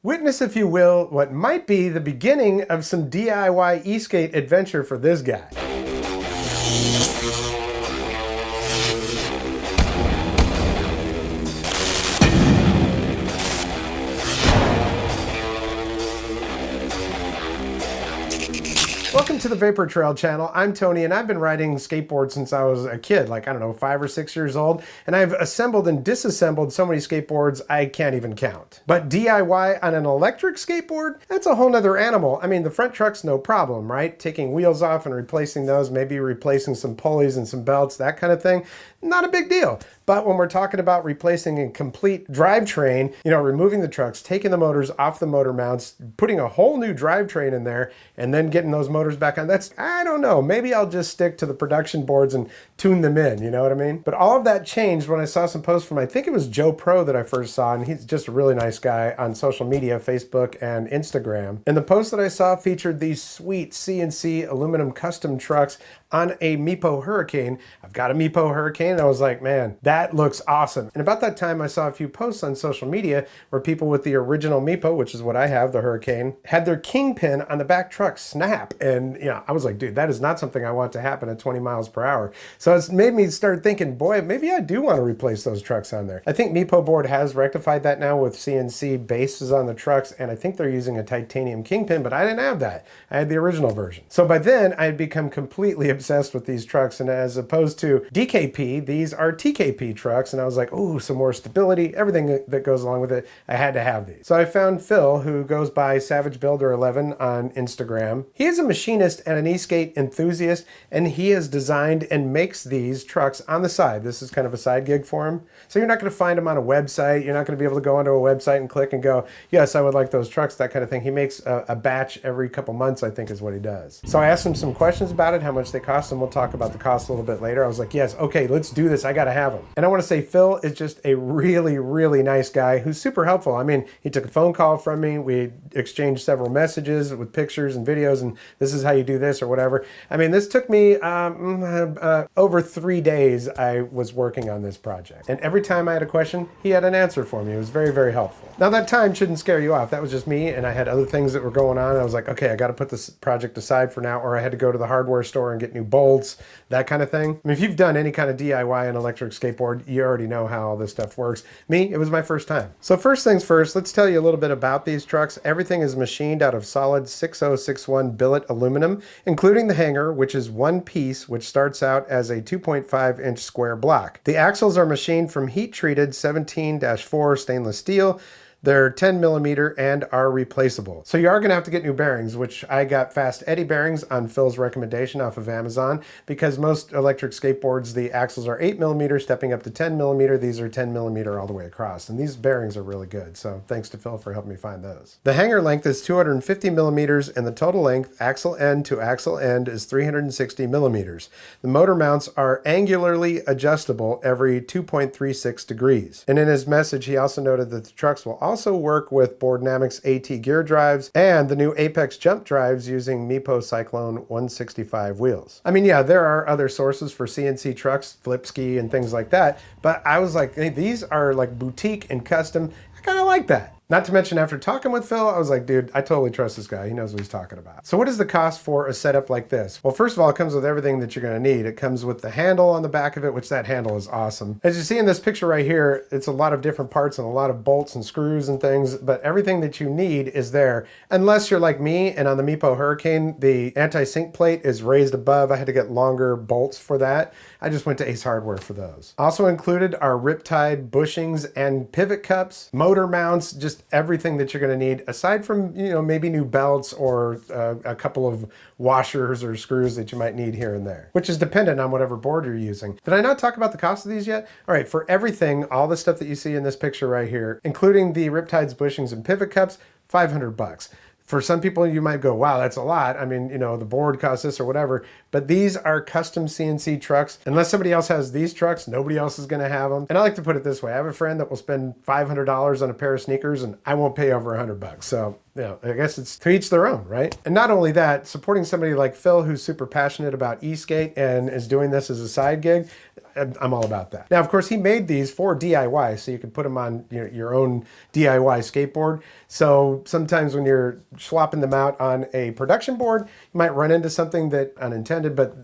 Witness, if you will, what might be the beginning of some DIY e-skate adventure for this guy. Welcome to the Vapor Trail channel. I'm Tony and I've been riding skateboards since I was a kid, like, I don't know, 5 or 6 years old. And I've assembled and disassembled so many skateboards I can't even count. But DIY on an electric skateboard? That's a whole nother animal. I mean, the front truck's no problem, right? Taking wheels off and replacing those, maybe replacing some pulleys and some belts, that kind of thing. Not a big deal. But when we're talking about replacing a complete drivetrain, removing the trucks, taking the motors off the motor mounts, putting a whole new drivetrain in there, and then getting those motors back on, I don't know, maybe I'll just stick to the production boards and tune them in, you know what I mean? But all of that changed when I saw some posts from, I think it was Joe Pro that I first saw, and he's just a really nice guy on social media, Facebook and Instagram. And the post that I saw featured these sweet CNC aluminum custom trucks on a Meepo Hurricane. I've got a Meepo Hurricane, and I was like, man, that looks awesome. And about that time, I saw a few posts on social media where people with the original Meepo, which is what I have, the Hurricane, had their kingpin on the back truck snap. And I was like, dude, that is not something I want to happen at 20 miles per hour. So it's made me start thinking, boy, maybe I do want to replace those trucks on there. I think Meepo board has rectified that now with CNC bases on the trucks, and I think they're using a titanium kingpin, but I didn't have that. I had the original version. So by then, I had become completely obsessed with these trucks, and as opposed to DKP, these are TKP trucks, and I was like, ooh, some more stability, everything that goes along with it. I had to have these. So I found Phil, who goes by Savage Builder 11 on Instagram. He is a machinist and an e-skate enthusiast, and he has designed and makes these trucks on the side. This is kind of a side gig for him. So you're not going to find him on a website. You're not going to be able to go onto a website and click and go, yes, I would like those trucks, that kind of thing. He makes a batch every couple months, I think is what he does. So I asked him some questions about it, how much they cost, and we'll talk about the cost a little bit later. I was like, yes, okay, let's do this. I got to have them. And I want to say Phil is just a really, really nice guy who's super helpful. I mean, he took a phone call from me. We exchanged several messages with pictures and videos, and this is how you do this or whatever. I mean, this took me over 3 days I was working on this project. And every time I had a question, he had an answer for me. It was very, very helpful. Now that time shouldn't scare you off. That was just me, and I had other things that were going on. I was like, okay, I got to put this project aside for now, or I had to go to the hardware store and get new bolts, that kind of thing. I mean, if you've done any kind of DIY on electric skateboard, you already know how all this stuff works. Me, it was my first time. So first things first, let's tell you a little bit about these trucks. Everything is machined out of solid 6061 billet aluminum, including the hanger, which is one piece, which starts out as a 2.5-inch square block. The axles are machined from heat-treated 17-4 stainless steel. They're 10 millimeter and are replaceable. So you are gonna have to get new bearings, which I got Fast Eddie bearings on Phil's recommendation off of Amazon, because most electric skateboards, the axles are 8 millimeter, stepping up to 10 millimeter. These are 10 millimeter all the way across. And these bearings are really good. So thanks to Phil for helping me find those. The hanger length is 250 millimeters and the total length, axle end to axle end, is 360 millimeters. The motor mounts are angularly adjustable every 2.36 degrees. And in his message, he also noted that the trucks will also work with Boardnamics AT gear drives and the new Apex jump drives using Meepo Cyclone 165 wheels. I mean, yeah, there are other sources for CNC trucks, Flipski and things like that, but I was like, hey, these are like boutique and custom. I kind of like that. Not to mention, after talking with Phil, I was like, dude, I totally trust this guy. He knows what he's talking about. So what is the cost for a setup like this? Well, first of all, it comes with everything that you're going to need. It comes with the handle on the back of it, which that handle is awesome. As you see in this picture right here, it's a lot of different parts and a lot of bolts and screws and things, but everything that you need is there. Unless you're like me and on the Meepo Hurricane, the anti-sink plate is raised above. I had to get longer bolts for that. I just went to Ace Hardware for those. Also included are riptide bushings and pivot cups, motor mounts, just everything that you're going to need, aside from, maybe new belts or a couple of washers or screws that you might need here and there, which is dependent on whatever board you're using. Did I not talk about the cost of these yet? All right, for everything, all the stuff that you see in this picture right here, including the riptides, bushings, and pivot cups, $500. For some people, you might go, wow, that's a lot. I mean, the board costs this or whatever, but these are custom CNC trucks. Unless somebody else has these trucks, nobody else is gonna have them. And I like to put it this way. I have a friend that will spend $500 on a pair of sneakers and I won't pay over $100. So I guess it's to each their own, right? And not only that, supporting somebody like Phil, who's super passionate about e-skate and is doing this as a side gig, I'm all about that. Now, of course, he made these for DIY, so you can put them on your own DIY skateboard. So sometimes when you're swapping them out on a production board, you might run into something that unintended, but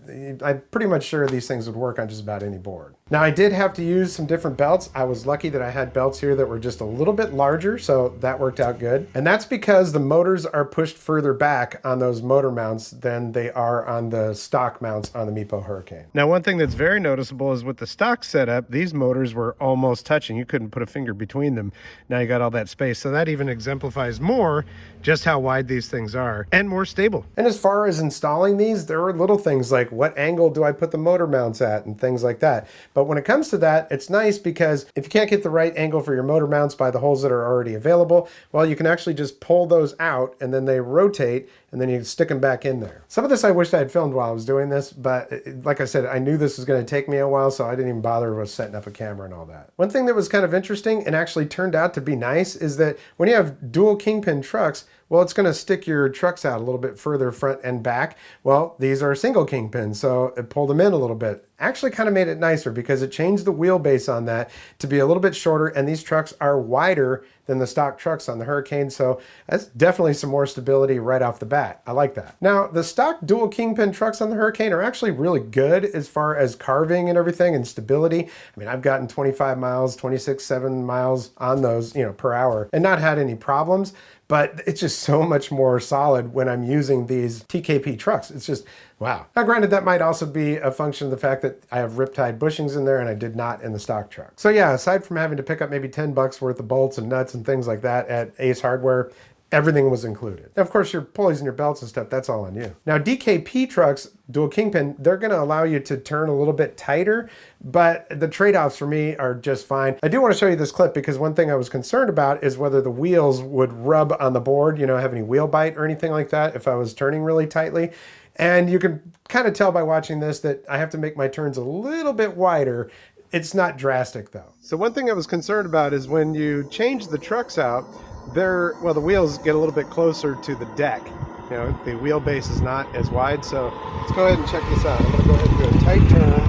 I'm pretty much sure these things would work on just about any board. Now, I did have to use some different belts. I was lucky that I had belts here that were just a little bit larger, so that worked out good. And that's because the motors are pushed further back on those motor mounts than they are on the stock mounts on the Meepo Hurricane. Now, one thing that's very noticeable is with the stock setup, these motors were almost touching. You couldn't put a finger between them. Now you got all that space. So that even exemplifies more just how wide these things are and more stable. And as far as installing these, there are little things like what angle do I put the motor mounts at and things like that. But when it comes to that, it's nice because if you can't get the right angle for your motor mounts by the holes that are already available, well, you can actually just pull those out and then they rotate and then you stick them back in there. Some of this I wish I had filmed while I was doing this, but like I said, I knew this was going to take me a while, so I didn't even bother with setting up a camera and all that. One thing that was kind of interesting and actually turned out to be nice is that when you have dual kingpin trucks, well, it's going to stick your trucks out a little bit further front and back. Well, these are single kingpins, so it pulled them in a little bit. Actually kind of made it nicer because it changed the wheelbase on that to be a little bit shorter, and these trucks are wider than the stock trucks on the Hurricane, so that's definitely some more stability right off the bat. I like that. Now, the stock dual kingpin trucks on the Hurricane are actually really good as far as carving and everything and stability. I mean, I've gotten 25 miles, 26, 7 miles on those, per hour and not had any problems. But it's just so much more solid when I'm using these TKP trucks. It's just, wow. Now, granted, that might also be a function of the fact that I have riptide bushings in there and I did not in the stock truck. So yeah, aside from having to pick up maybe 10 bucks worth of bolts and nuts and things like that at Ace Hardware, everything was included. Now, of course, your pulleys and your belts and stuff, that's all on you. Now, DKP trucks, dual kingpin, they're gonna allow you to turn a little bit tighter, but the trade-offs for me are just fine. I do wanna show you this clip because one thing I was concerned about is whether the wheels would rub on the board, have any wheel bite or anything like that if I was turning really tightly. And you can kind of tell by watching this that I have to make my turns a little bit wider. It's not drastic though. So one thing I was concerned about is when you change the trucks out, the wheels get a little bit closer to the deck. The wheelbase is not as wide, so let's go ahead and check this out. I'm going to go ahead and do a tight turn.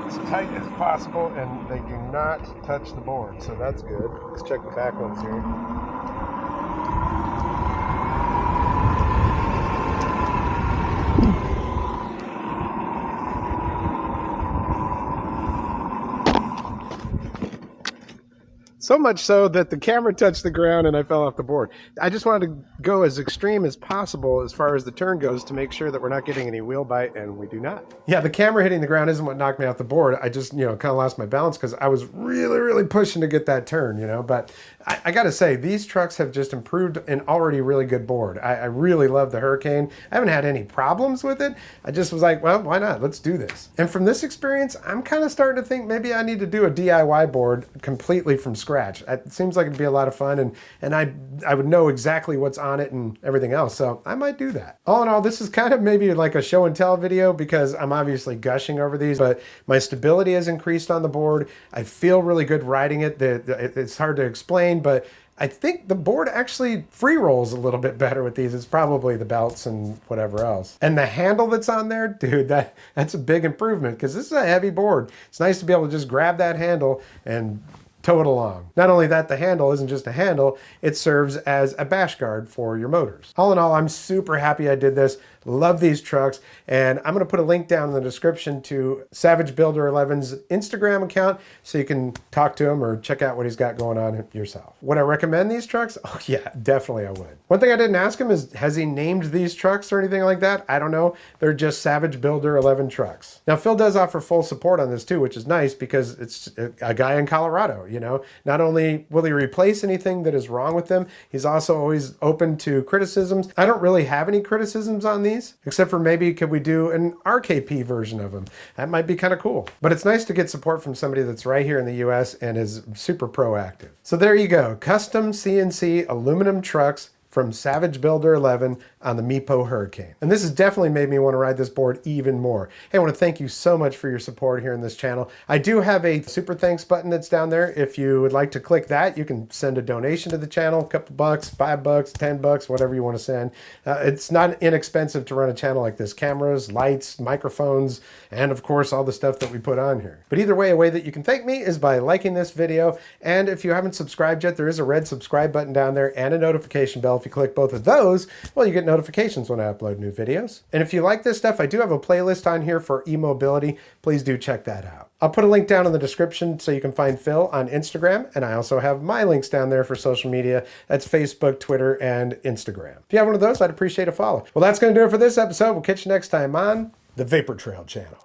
As tight as possible, and they do not touch the board, so that's good. Let's check the back ones here. So much so that the camera touched the ground and I fell off the board. I just wanted to go as extreme as possible as far as the turn goes to make sure that we're not getting any wheel bite, and we do not. Yeah, the camera hitting the ground isn't what knocked me off the board. I just, kind of lost my balance because I was really, really pushing to get that turn, But I got to say, these trucks have just improved an already really good board. I really love the Hurricane. I haven't had any problems with it. I just was like, well, why not? Let's do this. And from this experience, I'm kind of starting to think maybe I need to do a DIY board completely from scratch. It seems like it'd be a lot of fun, and I would know exactly what's on it and everything else, so I might do that. All in all, this is kind of maybe like a show and tell video because I'm obviously gushing over these, but my stability has increased on the board. I feel really good riding it. It's hard to explain, but I think the board actually free rolls a little bit better with these. It's probably the belts and whatever else. And the handle that's on there, dude, that's a big improvement because this is a heavy board. It's nice to be able to just grab that handle and tow it along. Not only that, the handle isn't just a handle, it serves as a bash guard for your motors. All in all, I'm super happy I did this. Love these trucks, and I'm gonna put a link down in the description to Savage Builder 11's Instagram account so you can talk to him or check out what he's got going on yourself. Would I recommend these trucks? Oh yeah, definitely I would. One thing I didn't ask him is, has he named these trucks or anything like that? I don't know. They're just Savage Builder 11 trucks. Now, Phil does offer full support on this too, which is nice because it's a guy in Colorado, Not only will he replace anything that is wrong with them, he's also always open to criticisms. I don't really have any criticisms on these, except for maybe could we do an RKP version of them? That might be kind of cool. But it's nice to get support from somebody that's right here in the US and is super proactive. So there you go, custom CNC aluminum trucks from Savage Builder 11 on the Meepo Hurricane. And this has definitely made me want to ride this board even more. Hey, I want to thank you so much for your support here in this channel. I do have a super thanks button that's down there. If you would like to click that, you can send a donation to the channel, a couple bucks, $5, $10, whatever you want to send. It's not inexpensive to run a channel like this. Cameras, lights, microphones, and of course all the stuff that we put on here. But either way, a way that you can thank me is by liking this video. And if you haven't subscribed yet, there is a red subscribe button down there and a notification bell. If you click both of those, well, you get notifications when I upload new videos. And if you like this stuff, I do have a playlist on here for e-mobility. Please do check that out. I'll put a link down in the description so you can find Phil on Instagram, and I also have my links down there for social media. That's Facebook, Twitter, and Instagram. If you have one of those, I'd appreciate a follow. Well, that's going to do it for this episode. We'll catch you next time on the Vapor Trail channel.